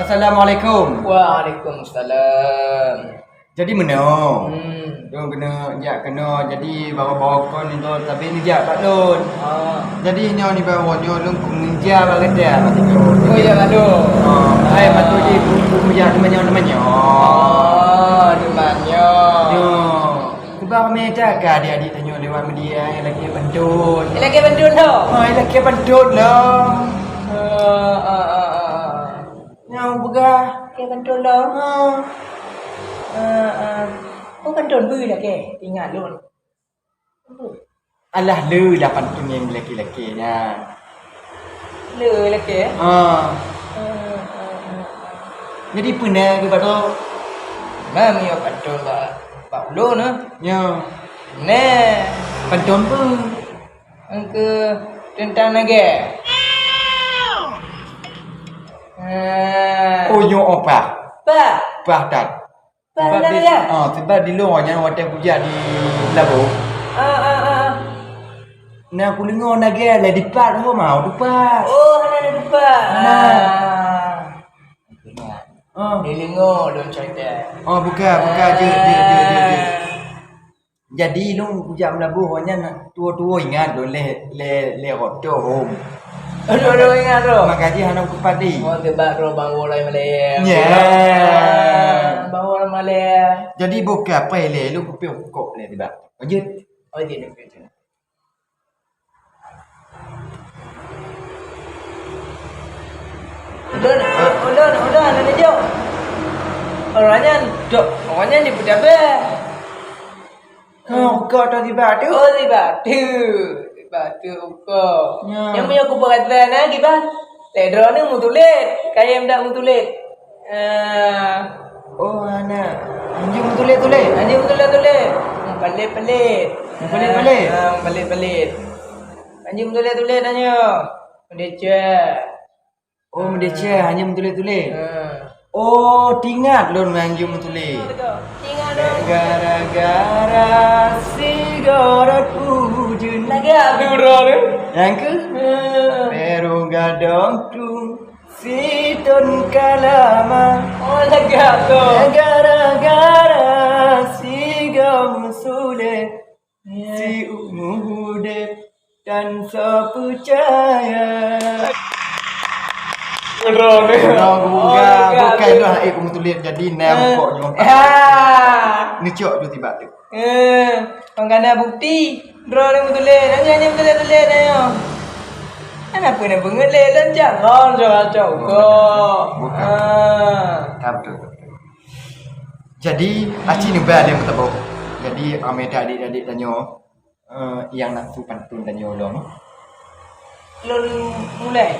Assalamualaikum. Waalaikumsalam. Jadi mana? Dia kena jadi bawa kon itu tapi ni dia Pak Lun. Jadi ni bawa lun pengejar balik dia. Oh ya aduh. Hai matu di buku ya namanya. Namanya. Yo. Sebab meja ka dia tanya lewat media lagi pendut. Lagi pendut tu. Lagi pendut lah. Yang begah. Lagi pendut lah. Pendut bui lah ke? Ingat Lun. Alah lu lah pantun yang lelaki-lelakinya. Le lah ke? Jadi pernah ke Pak Tu? Mami yo pendut lah. Pak Lun Ya. Nah, Pantun pun. angke tentang naga. Oh yo apa? Pak. Bahdan. Pak dah ya. Sebab di luar yang hotel puja di Labu. Nah, aku dengar naga lah di part tu mau depan. Oh, ada depan. Dia lengo don cerita. Bukan je. Jadi lu puja Labu hanya tua-tua ingat le hotel home. Aduh ingat tu. Makanya hanam kupadi. Tebak ro bang wolai Malay. Bang wolai Malay. Jadi bukan apa le lu kuping kok le tiba. Lanjut. Oh dia nak kerja. Udah nak jauh. Orangnya di pejabat. Kau dah tiba tu. Oh tiba tu kau. Yang punya aku perhatian lagi bang. Ledro ni mutulit. Kayak dah mutulit. Oh anak. Anjing tulis. Anjing tulis. Pelit. Pelit. Anjing tulis tanya. Mendeca. Oh mendeca anjing tulis. Oh tingat lon anjing tulis. Tingat dong. Gara-gara sigaret pujun. Lagi apa udah ni? Yang ke? Peru gadong tu situn kalama. Oh lagi apa? Gara-gara sigam sule si umude dan sepercaya. Bukan tu aku tulis jadi nam pokoknya. Ni cok tu tiba tu. Pangkana bukti. Draw ni tulis. Hanya tulis ayo. Kenapa nak benget le dan jangan cok kok. Betul. Jadi aci ni bal yang betul. Jadi ameda adik-adik tanya yang nak tu pantun tanya ulong. Lun mulai.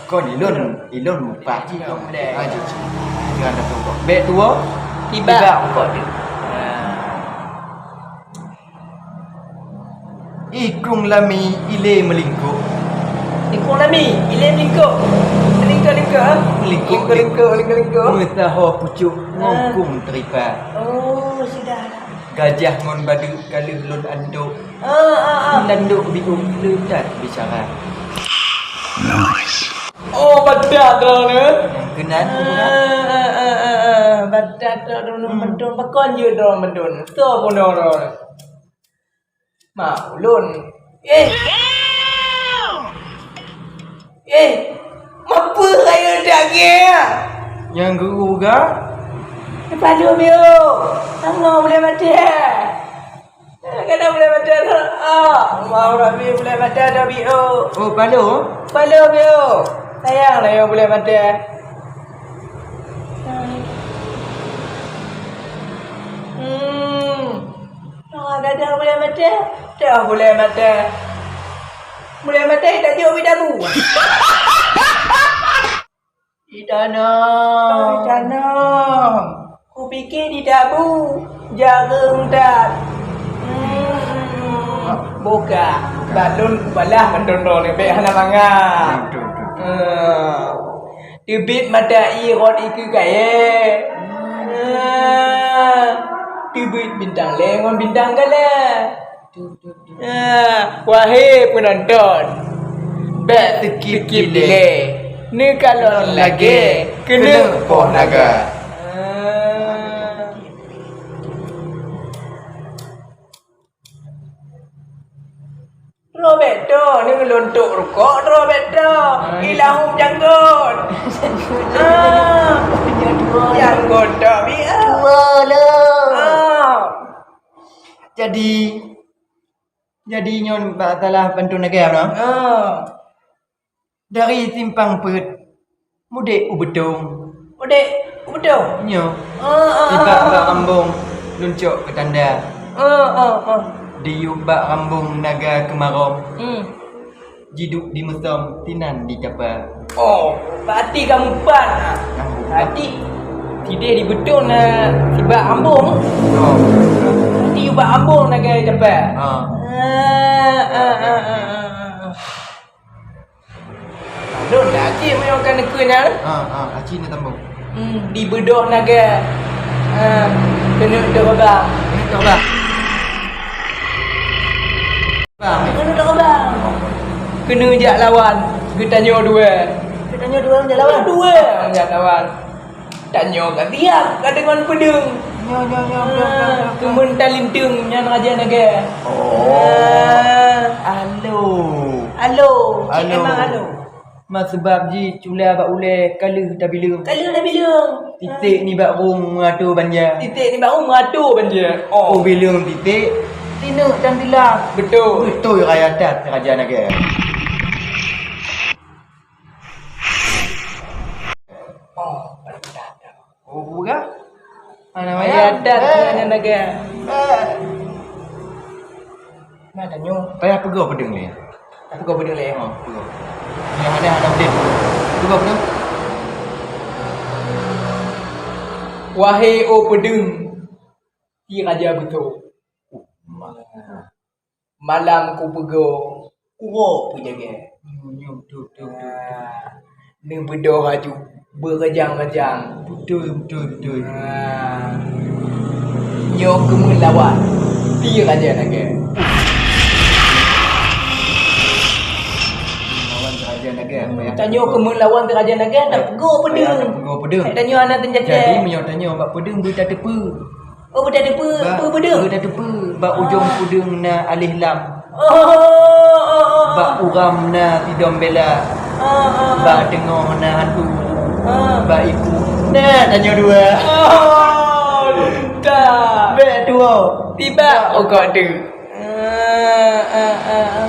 Kau ni ilon muka ji kau mulai. Aja. Jangan dah tu. Bek tua Tiba kok dia. Ikung lami ile melingkup. Ikung lami ile melingkup. Melingkup. Mutaho pucuk ngongkung teripa. Oh, sudah. Gajah ngon badu kaluh lun anduk. Landuk biung letat bicara. Nice. Oh, badak tu ni. Kenan Badak tu mendun pakon je tu mendun. So pun tu. Mau lun. Apa saya daging? yang guru ga? Padu bio. Tengok boleh baca. Kena boleh baca tu. Mau Rabi boleh baca dah bio. Oh, padu. Padu bio. Sayang lah yang boleh baca. Dah boleh baca. Dah boleh baca. Boleh baca tak jauh bidamu. Di tanam. Ku fikir di dabu. Jaga undat. Buka. Balun balah mendondol ni baik hana mangan. Tibit mata rot iku kaya. Tibit bintang lengon bintang kala. Wahai penonton. Baik tekip le. Ni kalau lagi kena poh naga. Roberto, ni ngelontok rokok Roberto. Ilahum janggut. Janggut dah biar. Jadi nyon batalah bantu negara no. Dari simpang Perut mudik ubedong. Betul. Nyo. Tiba bak rambung luncuk ke tanda. Diubak rambung naga kemarau. Jiduk di mesam tinan di kapal. Oh, berarti kamu pan. Berarti tidak di betul nak tiba ambung. Nanti ubah ambung nak gaya dapat. Don lagi main akan nekena. Aci ni tambung. Di bedoh naga. Kena terbang. Kena jak lawan. Kita tanya dua. Jak lawan. Tanya kat tiap kat dengan pedung. Kemun talintung yang raja naga. Halo. Cik memang halo. Mas sebab ji cula bak ule kaluh dah bilung. Titik ni bak rung meratur banjar. Oh bilung titik tinuk dan tilang. Betul raya atas raja naga. Bukan? Mana Raya atas raja naga. Nak tanya. Payah pegang pedang ni. Apa kau pedang leh? Pegang. Yang ada update. Pegang pedang. Wahai pedang, si raja betul. Malam ku pegang, urut jaga. Ni bedoh raju berajang-ajang. Betul. Nyo kemun lawan, si raja naga. Tanya kemun lawan ke raja naga nak pegang pedang. Tanya anak tenjata. Jadi menyotanya bak pedang berita tepu. Oh berada apa pedang? Berita tepu bak ujung pedang na alih lam. Bak uram na tidom bela. Bak tengah na hantu. Bak ibu. Nah tanya dua. Tak. Bek dua. Tiba kau ada.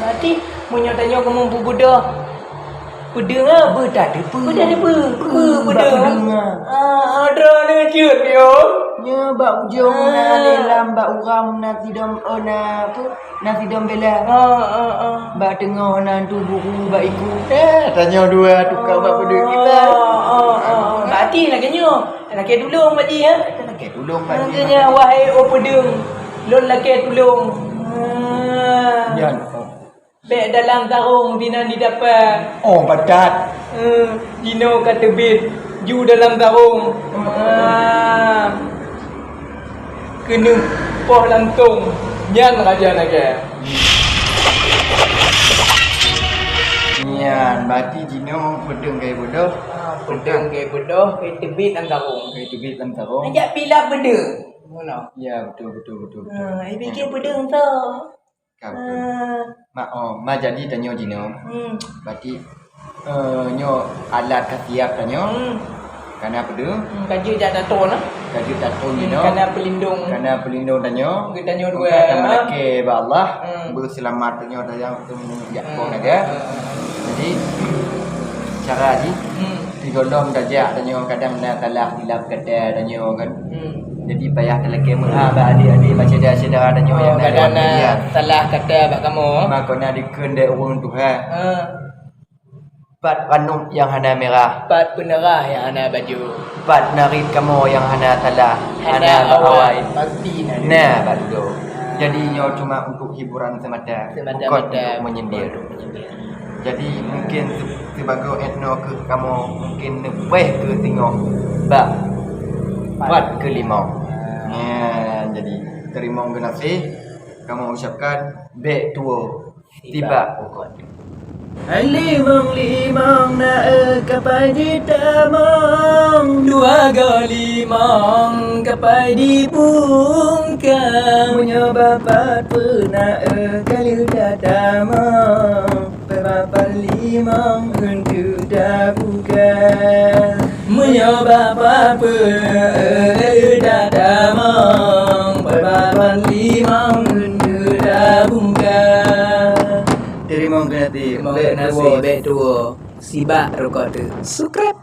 Nanti menyotanya kemun budak. Pedang apa tak ada apa? Pedang. Ada ni cut yo. Nya bak ujung na lelam bak uram na tidom na apa? Na tidom bela. Bak tengah na tu buru bak ikut. Tanya dua tukar bak pedang kita. Berarti nak kenyo. Nak ke tolong pak ji ya. Nak ke tolong pak ji. Katanya wahai pedang. Lon laki tolong. Yan. Bek dalam tarung bina didapat. Oh badat. Dino kata bit. Ju dalam tarung. Kena poh lantung. Nyan raja naga. Yan, berarti Jino pedang gaya bodoh. Pedang gaya bodoh. Kaya tebit dalam tarung. Gaya tebit dalam tarung. Ajak pilih pedang. Mana? Ya betul. Saya fikir pedang tu. Ma jadi tanya Jino. Berarti nyo alat kasiap tanya. Karena pedang. Kaji jak dato lah. Kaji tatung Jino. Karena pelindung tanya. Kita tanya dua. Kita melaki ba Allah. Berselamat tanya tanya tu yakko naga. Jadi cara ni digolong dajak tanya kadang nak talah dilap kata tanya kan. Jadi payah telaki ba adik-adik baca dah saudara tanya yang kadang salah kata bak kamu. Maka nak dikendai urang Tuhan. Pat ranum yang hana merah. Pat penerah yang hana baju. Pat narit kamu yang hana talah. Hana awai. Pasti nak. Nah, betul. Jadi nyo cuma untuk hiburan semata. Bukan untuk menyindir. Jadi mungkin sebagai etno ke kamu mungkin lebih ke tengok bab 4 ke 5. Ya, jadi terima kasih kamu ucapkan baik tua tiba pokok. Limang na kapay di tamang, dua limang kapay di bungkang, punya bapat pernah kali udah tamang, bapat limang untuk dah bukan, punya bapat pernah udah tamang, bapat limang untuk dah bukan. Terima kasih. Baik dua. Sibak recorder. Subscribe.